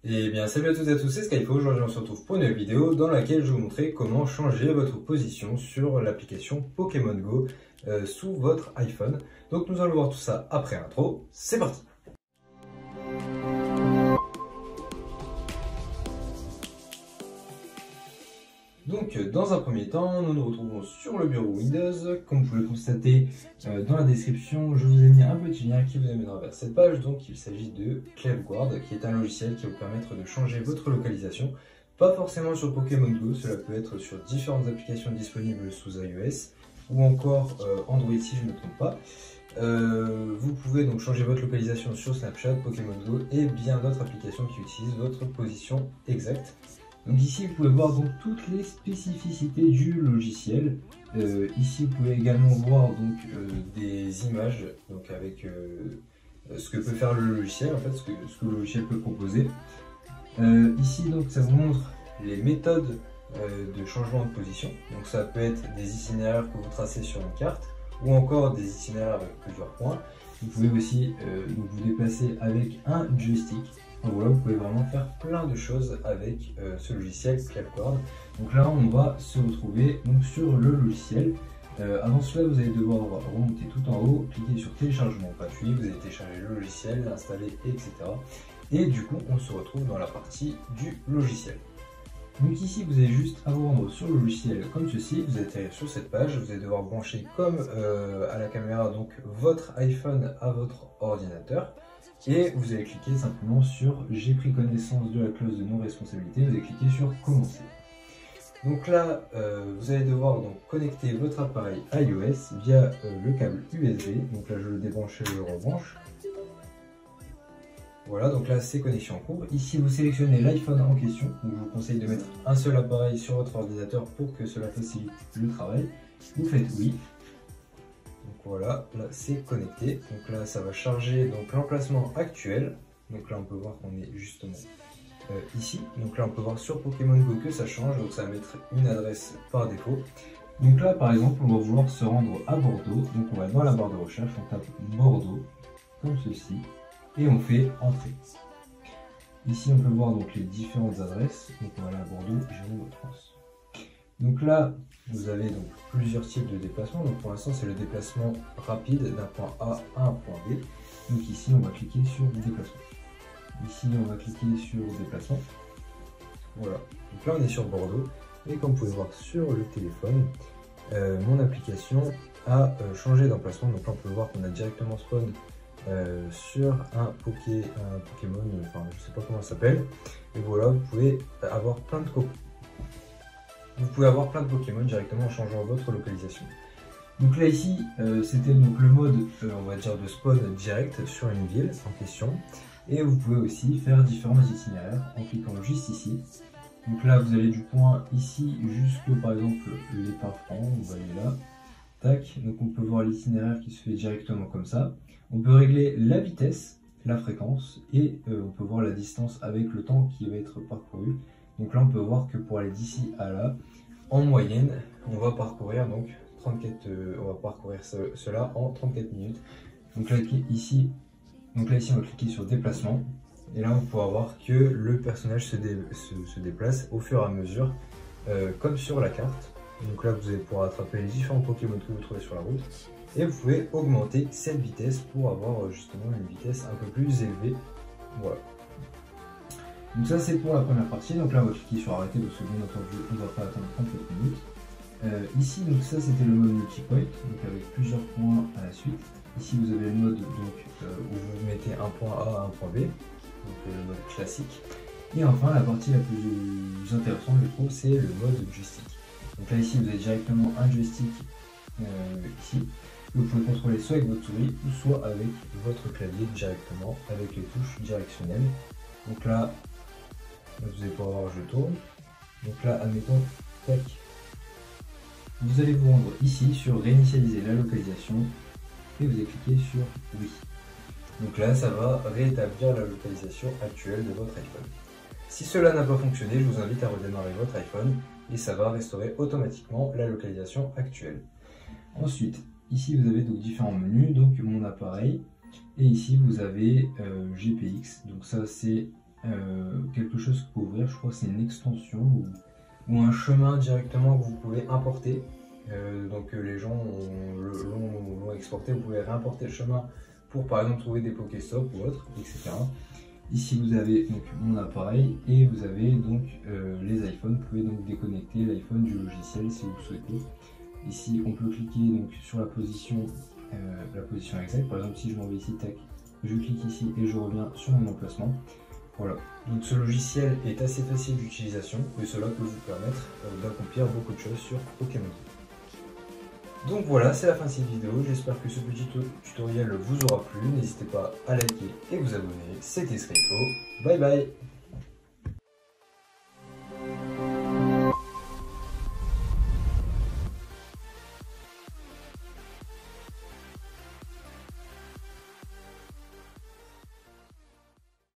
Et bien salut à toutes et à tous, c'est Skyfo. Aujourd'hui on se retrouve pour une nouvelle vidéo dans laquelle je vais vous montrer comment changer votre position sur l'application Pokémon Go sous votre iPhone. Donc nous allons voir tout ça après l'intro, c'est parti. Donc dans un premier temps, nous nous retrouvons sur le bureau Windows. Comme vous pouvez le constater dans la description, je vous ai mis un petit lien qui vous amènera vers cette page. Donc il s'agit de Cleveguard, qui est un logiciel qui va vous permettre de changer votre localisation. Pas forcément sur Pokémon Go, cela peut être sur différentes applications disponibles sous iOS ou encore Android si je ne me trompe pas. Vous pouvez donc changer votre localisation sur Snapchat, Pokémon Go et bien d'autres applications qui utilisent votre position exacte. Donc ici vous pouvez voir donc toutes les spécificités du logiciel. Ici vous pouvez également voir donc des images donc avec ce que peut faire le logiciel, en fait ce que le logiciel peut proposer. Ici donc ça vous montre les méthodes de changement de position. Donc ça peut être des itinéraires que vous tracez sur une carte ou encore des itinéraires avec plusieurs points. Vous pouvez aussi vous déplacer avec un joystick. Donc voilà, vous pouvez vraiment faire plein de choses avec ce logiciel Cleveguard. Donc là, on va se retrouver donc, sur le logiciel. Avant cela, vous allez devoir remonter tout en haut, cliquer sur téléchargement gratuit, vous allez télécharger le logiciel, l'installer, etc. Et du coup, on se retrouve dans la partie du logiciel. Donc ici, vous allez juste à vous rendre sur le logiciel comme ceci, vous allez atterrir sur cette page, vous allez devoir brancher comme à la caméra donc votre iPhone à votre ordinateur. Et vous allez cliquer simplement sur j'ai pris connaissance de la clause de non-responsabilité, vous allez cliquer sur commencer. Donc là, vous allez devoir donc connecter votre appareil iOS via le câble USB. Donc là, je le débranche et je le rebranche. Voilà, donc là, c'est connexion en cours. Ici, vous sélectionnez l'iPhone en question. Donc je vous conseille de mettre un seul appareil sur votre ordinateur pour que cela facilite le travail. Vous faites oui. Donc voilà, là c'est connecté. Donc là ça va charger donc l'emplacement actuel. Donc là on peut voir qu'on est justement ici. Donc là on peut voir sur Pokémon Go que ça change. Donc ça va mettre une adresse par défaut. Donc là par exemple on va vouloir se rendre à Bordeaux. Donc on va dans la barre de recherche, on tape Bordeaux comme ceci et on fait entrée. Ici on peut voir donc les différentes adresses. Donc on va aller à Bordeaux, Gémeaux-France. Donc là, vous avez donc plusieurs types de déplacements. Donc pour l'instant, c'est le déplacement rapide d'un point A à un point B. Donc ici, on va cliquer sur déplacement. Ici, on va cliquer sur déplacement. Voilà. Donc là, on est sur Bordeaux. Et comme vous pouvez voir sur le téléphone, mon application a changé d'emplacement. Donc là, on peut voir qu'on a directement spawn sur un Pokémon, enfin, je sais pas comment ça s'appelle. Et voilà, vous pouvez avoir plein de copies. Vous pouvez avoir plein de Pokémon directement en changeant votre localisation. Donc là ici, c'était donc le mode, on va dire, de spawn direct sur une ville en question. Et vous pouvez aussi faire différents itinéraires en cliquant juste ici. Donc là, vous allez du point ici jusque par exemple les Parfrancs, on va aller là. Tac, donc on peut voir l'itinéraire qui se fait directement comme ça. On peut régler la vitesse, la fréquence et on peut voir la distance avec le temps qui va être parcouru. Donc là on peut voir que pour aller d'ici à là, en moyenne, on va parcourir donc 34, on va parcourir cela en 34 minutes. Donc là ici, on va cliquer sur déplacement et là on pourra voir que le personnage se déplace au fur et à mesure, comme sur la carte. Donc là vous allez pouvoir attraper les différents Pokémon que vous trouvez sur la route et vous pouvez augmenter cette vitesse pour avoir justement une vitesse un peu plus élevée. Voilà. Donc ça c'est pour la première partie, donc là on va cliquer sur arrêter parce que bien entendu on ne va pas attendre 34 minutes. Ici donc ça c'était le mode multipoint, donc avec plusieurs points à la suite. Ici vous avez le mode donc, où vous mettez un point A à un point B, donc le mode classique. Et enfin la partie la plus intéressante je trouve c'est le mode joystick. Donc là ici vous avez directement un joystick ici. Vous pouvez contrôler soit avec votre souris ou soit avec votre clavier directement avec les touches directionnelles. Donc là vous allez pouvoir voir je tourne. Donc là admettons tac. Vous allez vous rendre ici sur réinitialiser la localisation et vous allez cliquer sur oui. Donc là ça va rétablir la localisation actuelle de votre iPhone. Si cela n'a pas fonctionné, je vous invite à redémarrer votre iPhone et ça va restaurer automatiquement la localisation actuelle. Ensuite, ici vous avez donc différents menus, donc mon appareil, et ici vous avez GPX, donc ça c'est quelque chose qu'il faut ouvrir, je crois que c'est une extension ou un chemin directement que vous pouvez importer. Donc les gens l'ont exporté, vous pouvez réimporter le chemin pour par exemple trouver des Pokéstop ou autre, etc. Ici vous avez donc mon appareil et vous avez donc les iPhones. Vous pouvez donc déconnecter l'iPhone du logiciel si vous le souhaitez. Ici on peut cliquer donc sur la position exacte. Par exemple si je m'en vais ici, tac, je clique ici et je reviens sur mon emplacement. Voilà, donc ce logiciel est assez facile d'utilisation et cela peut vous permettre d'accomplir beaucoup de choses sur Pokémon. Donc voilà, c'est la fin de cette vidéo, j'espère que ce petit tutoriel vous aura plu, n'hésitez pas à liker et vous abonner, c'était Scripto, bye bye.